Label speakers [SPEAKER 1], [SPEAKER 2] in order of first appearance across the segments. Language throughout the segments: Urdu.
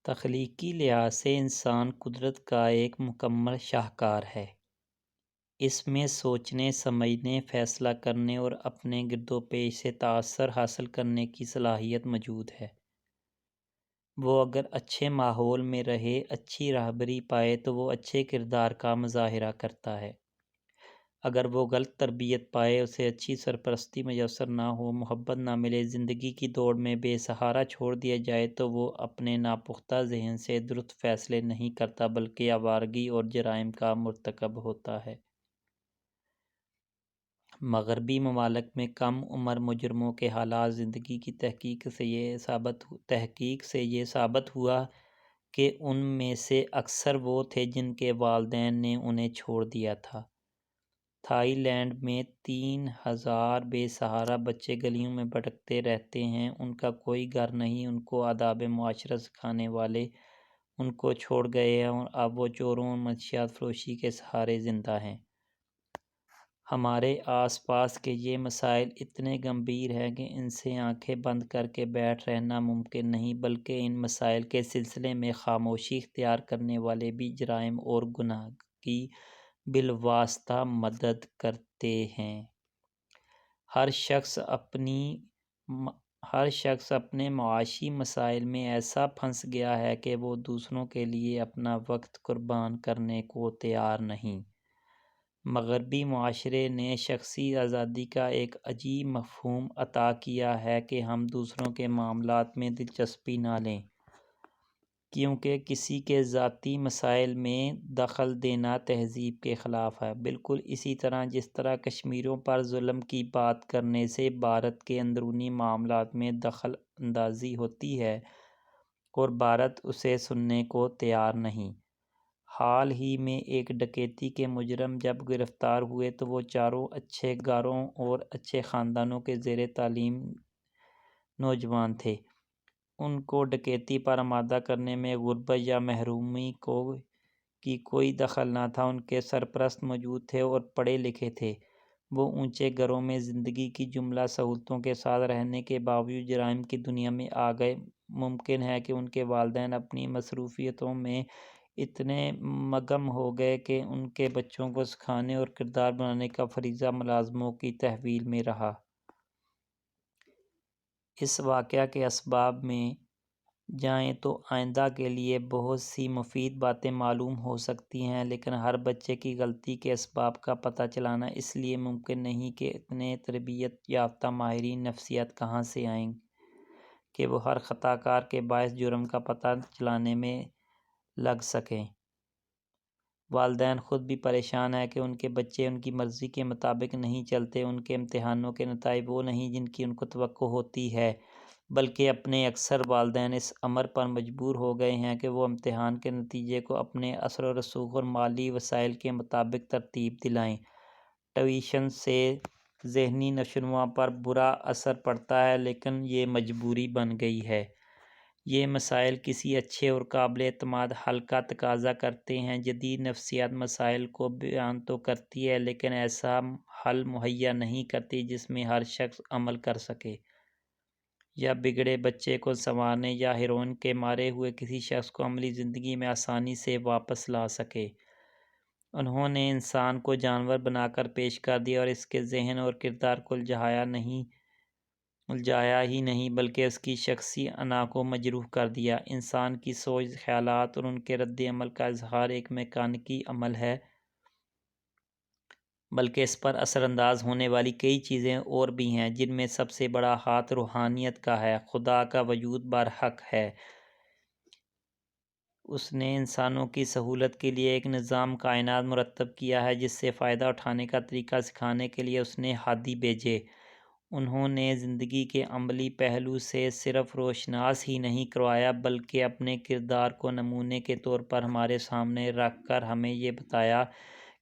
[SPEAKER 1] تخلیقی لحاظ سے انسان قدرت کا ایک مکمل شاہکار ہے۔ اس میں سوچنے، سمجھنے، فیصلہ کرنے اور اپنے گرد و پیش سے تاثر حاصل کرنے کی صلاحیت موجود ہے۔ وہ اگر اچھے ماحول میں رہے، اچھی رہبری پائے تو وہ اچھے کردار کا مظاہرہ کرتا ہے۔ اگر وہ غلط تربیت پائے، اسے اچھی سرپرستی میسر نہ ہو، محبت نہ ملے، زندگی کی دوڑ میں بے سہارا چھوڑ دیا جائے تو وہ اپنے ناپختہ ذہن سے درست فیصلے نہیں کرتا بلکہ آوارگی اور جرائم کا مرتکب ہوتا ہے۔ مغربی ممالک میں کم عمر مجرموں کے حالات زندگی کی تحقیق سے یہ ثابت ہوا کہ ان میں سے اکثر وہ تھے جن کے والدین نے انہیں چھوڑ دیا تھا۔ تھائی لینڈ میں 3000 بے سہارا بچے گلیوں میں بھٹکتے رہتے ہیں۔ ان کا کوئی گھر نہیں، ان کو آداب معاشرت سکھانے والے ان کو چھوڑ گئے ہیں اور اب وہ چوروں اور منشیات فروشی کے سہارے زندہ ہیں۔ ہمارے آس پاس کے یہ مسائل اتنے گمبھیر ہیں کہ ان سے آنکھیں بند کر کے بیٹھ رہنا ممکن نہیں، بلکہ ان مسائل کے سلسلے میں خاموشی اختیار کرنے والے بھی جرائم اور گناہ کی بالواسطہ مدد کرتے ہیں۔ ہر شخص اپنے معاشی مسائل میں ایسا پھنس گیا ہے کہ وہ دوسروں کے لیے اپنا وقت قربان کرنے کو تیار نہیں۔ مغربی معاشرے نے شخصی آزادی کا ایک عجیب مفہوم عطا کیا ہے کہ ہم دوسروں کے معاملات میں دلچسپی نہ لیں، کیونکہ کسی کے ذاتی مسائل میں دخل دینا تہذیب کے خلاف ہے۔ بالکل اسی طرح جس طرح کشمیریوں پر ظلم کی بات کرنے سے بھارت کے اندرونی معاملات میں دخل اندازی ہوتی ہے اور بھارت اسے سننے کو تیار نہیں۔ حال ہی میں ایک ڈکیتی کے مجرم جب گرفتار ہوئے تو وہ چاروں اچھے گھروں اور اچھے خاندانوں کے زیر تعلیم نوجوان تھے۔ ان کو ڈکیتی پر آمادہ کرنے میں غربت یا محرومی کی کوئی دخل نہ تھا۔ ان کے سرپرست موجود تھے اور پڑھے لکھے تھے۔ وہ اونچے گھروں میں زندگی کی جملہ سہولتوں کے ساتھ رہنے کے باوجود جرائم کی دنیا میں آ گئے۔ ممکن ہے کہ ان کے والدین اپنی مصروفیتوں میں اتنے مگن ہو گئے کہ ان کے بچوں کو سکھانے اور کردار بنانے کا فریضہ ملازموں کی تحویل میں رہا۔ اس واقعہ کے اسباب میں جائیں تو آئندہ کے لیے بہت سی مفید باتیں معلوم ہو سکتی ہیں، لیکن ہر بچے کی غلطی کے اسباب کا پتہ چلانا اس لیے ممکن نہیں کہ اتنے تربیت یافتہ ماہرین نفسیات کہاں سے آئیں کہ وہ ہر خطا کار کے باعث جرم کا پتہ چلانے میں لگ سکیں۔ والدین خود بھی پریشان ہیں کہ ان کے بچے ان کی مرضی کے مطابق نہیں چلتے، ان کے امتحانوں کے نتائج وہ نہیں جن کی ان کو توقع ہوتی ہے، بلکہ اپنے اکثر والدین اس امر پر مجبور ہو گئے ہیں کہ وہ امتحان کے نتیجے کو اپنے اثر و رسوخ اور مالی وسائل کے مطابق ترتیب دلائیں۔ ٹیوشن سے ذہنی نشوونما پر برا اثر پڑتا ہے، لیکن یہ مجبوری بن گئی ہے۔ یہ مسائل کسی اچھے اور قابل اعتماد حل کا تقاضا کرتے ہیں۔ جدید نفسیات مسائل کو بیان تو کرتی ہے، لیکن ایسا حل مہیا نہیں کرتی جس میں ہر شخص عمل کر سکے۔ یا بگڑے بچے کو سنوارنے یا ہیروئن کے مارے ہوئے کسی شخص کو عملی زندگی میں آسانی سے واپس لا سکے۔ انہوں نے انسان کو جانور بنا کر پیش کر دیا اور اس کے ذہن اور کردار کو الجھایا ہی نہیں بلکہ اس کی شخصی انا کو مجروح کر دیا۔ انسان کی سوچ، خیالات اور ان کے رد عمل کا اظہار ایک میکانیکی عمل ہے، بلکہ اس پر اثر انداز ہونے والی کئی چیزیں اور بھی ہیں، جن میں سب سے بڑا ہاتھ روحانیت کا ہے۔ خدا کا وجود برحق ہے۔ اس نے انسانوں کی سہولت کے لیے ایک نظام کائنات مرتب کیا ہے جس سے فائدہ اٹھانے کا طریقہ سکھانے کے لیے اس نے ہادی بھیجے۔ انہوں نے زندگی کے عملی پہلو سے صرف روشناس ہی نہیں کروایا بلکہ اپنے کردار کو نمونے کے طور پر ہمارے سامنے رکھ کر ہمیں یہ بتایا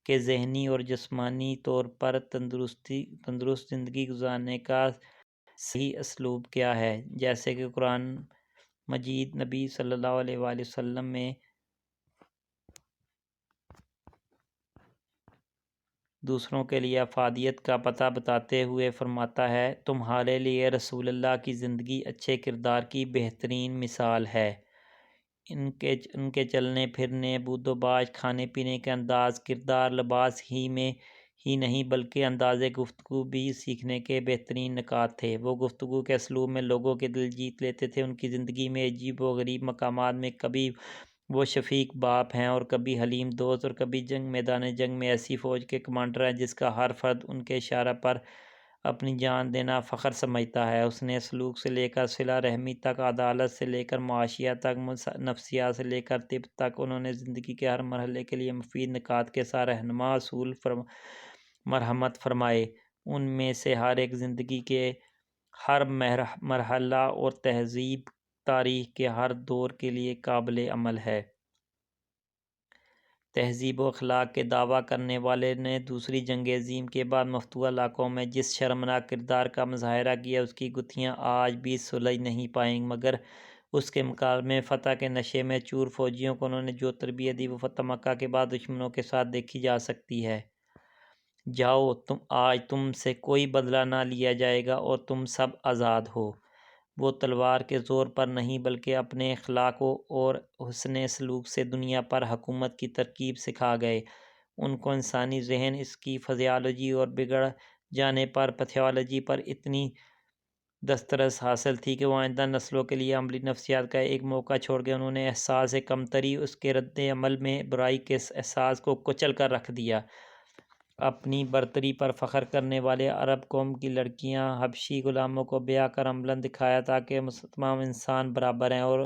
[SPEAKER 1] کہ ذہنی اور جسمانی طور پر تندرست زندگی گزارنے کا صحیح اسلوب کیا ہے۔ جیسے کہ قرآن مجید نبی صلی اللہ علیہ وآلہ وسلم میں دوسروں کے لیے افادیت کا پتہ بتاتے ہوئے فرماتا ہے، تمہارے لیے رسول اللہ کی زندگی اچھے کردار کی بہترین مثال ہے۔ ان کے چلنے پھرنے، بود و باش، کھانے پینے کے انداز، کردار، لباس ہی میں ہی نہیں بلکہ انداز گفتگو بھی سیکھنے کے بہترین نکات تھے۔ وہ گفتگو کے اسلوب میں لوگوں کے دل جیت لیتے تھے۔ ان کی زندگی میں عجیب و غریب مقامات میں کبھی وہ شفیق باپ ہیں اور کبھی حلیم دوست، اور کبھی میدان جنگ میں ایسی فوج کے کمانڈر ہیں جس کا ہر فرد ان کے اشارہ پر اپنی جان دینا فخر سمجھتا ہے۔ اس نے سلوک سے لے کر صلہ رحمی تک، عدالت سے لے کر معاشیات تک، نفسیات سے لے کر طب تک، انہوں نے زندگی کے ہر مرحلے کے لیے مفید نکات کے ساتھ رہنما اصول مرحمت فرمائے۔ ان میں سے ہر ایک زندگی کے ہر مرحلہ اور تہذیب تاریخ کے ہر دور کے لیے قابل عمل ہے۔ تہذیب و اخلاق کے دعویٰ کرنے والے نے دوسری جنگ عظیم کے بعد مفتوح علاقوں میں جس شرمناک کردار کا مظاہرہ کیا، اس کی گتھیاں آج بھی سلجھ نہیں پائیں، مگر اس کے مقابلے میں فتح کے نشے میں چور فوجیوں کو انہوں نے جو تربیت دی وہ فتح مکہ کے بعد دشمنوں کے ساتھ دیکھی جا سکتی ہے۔ جاؤ، آج تم سے کوئی بدلہ نہ لیا جائے گا اور تم سب آزاد ہو۔ وہ تلوار کے زور پر نہیں بلکہ اپنے اخلاق اور حسن سلوک سے دنیا پر حکومت کی ترکیب سکھا گئے۔ ان کو انسانی ذہن، اس کی فزیالوجی اور بگڑ جانے پر پیتھولوجی پر اتنی دسترس حاصل تھی کہ وہ آئندہ نسلوں کے لیے عملی نفسیات کا ایک موقع چھوڑ گئے۔ انہوں نے احساس کمتری، اس کے رد عمل میں برائی کے احساس کو کچل کر رکھ دیا۔ اپنی برتری پر فخر کرنے والے عرب قوم کی لڑکیاں حبشی غلاموں کو بیاہ کر عملاً دکھایا تھا کہ تمام انسان برابر ہیں اور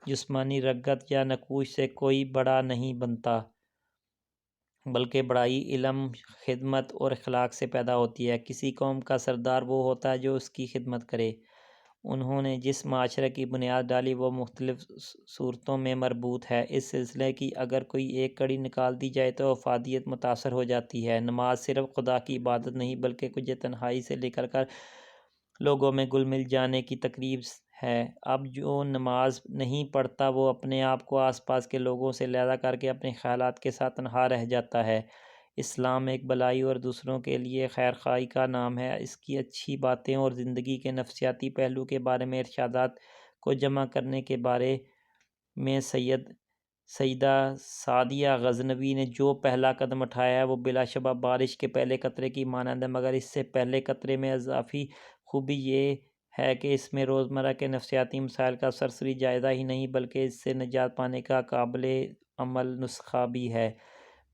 [SPEAKER 1] جسمانی رغبت یا نقوش سے کوئی بڑا نہیں بنتا، بلکہ بڑائی علم، خدمت اور اخلاق سے پیدا ہوتی ہے۔ کسی قوم کا سردار وہ ہوتا ہے جو اس کی خدمت کرے۔ انہوں نے جس معاشرے کی بنیاد ڈالی وہ مختلف صورتوں میں مربوط ہے۔ اس سلسلے کی اگر کوئی ایک کڑی نکال دی جائے تو افادیت متاثر ہو جاتی ہے۔ نماز صرف خدا کی عبادت نہیں بلکہ کچھ تنہائی سے لے کر لوگوں میں گل مل جانے کی تقریب ہے۔ اب جو نماز نہیں پڑھتا وہ اپنے آپ کو آس پاس کے لوگوں سے علیحدہ کر کے اپنے خیالات کے ساتھ تنہا رہ جاتا ہے۔ اسلام ایک بھلائی اور دوسروں کے لیے خیرخواہی کا نام ہے۔ اس کی اچھی باتیں اور زندگی کے نفسیاتی پہلو کے بارے میں ارشادات کو جمع کرنے کے بارے میں سیدہ سعدیہ غزنوی نے جو پہلا قدم اٹھایا ہے وہ بلا شبہ بارش کے پہلے قطرے کی مانند ہے، مگر اس سے پہلے قطرے میں اضافی خوبی یہ ہے کہ اس میں روزمرہ کے نفسیاتی مسائل کا سرسری جائزہ ہی نہیں بلکہ اس سے نجات پانے کا قابل عمل نسخہ بھی ہے۔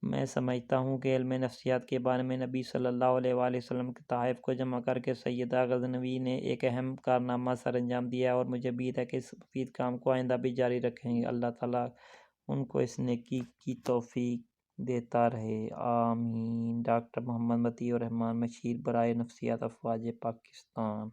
[SPEAKER 1] میں سمجھتا ہوں کہ علم نفسیات کے بارے میں نبی صلی اللہ علیہ وآلہ وسلم کے تحائف کو جمع کر کے سیدہ غزنوی نے ایک اہم کارنامہ سر انجام دیا ہے اور مجھے امید ہے کہ اس مفید کام کو آئندہ بھی جاری رکھیں گے۔ اللہ تعالیٰ ان کو اس نیکی کی توفیق دیتا رہے، آمین۔ ڈاکٹر محمد مطیع الرحمن، مشیر برائے نفسیات، افواج پاکستان۔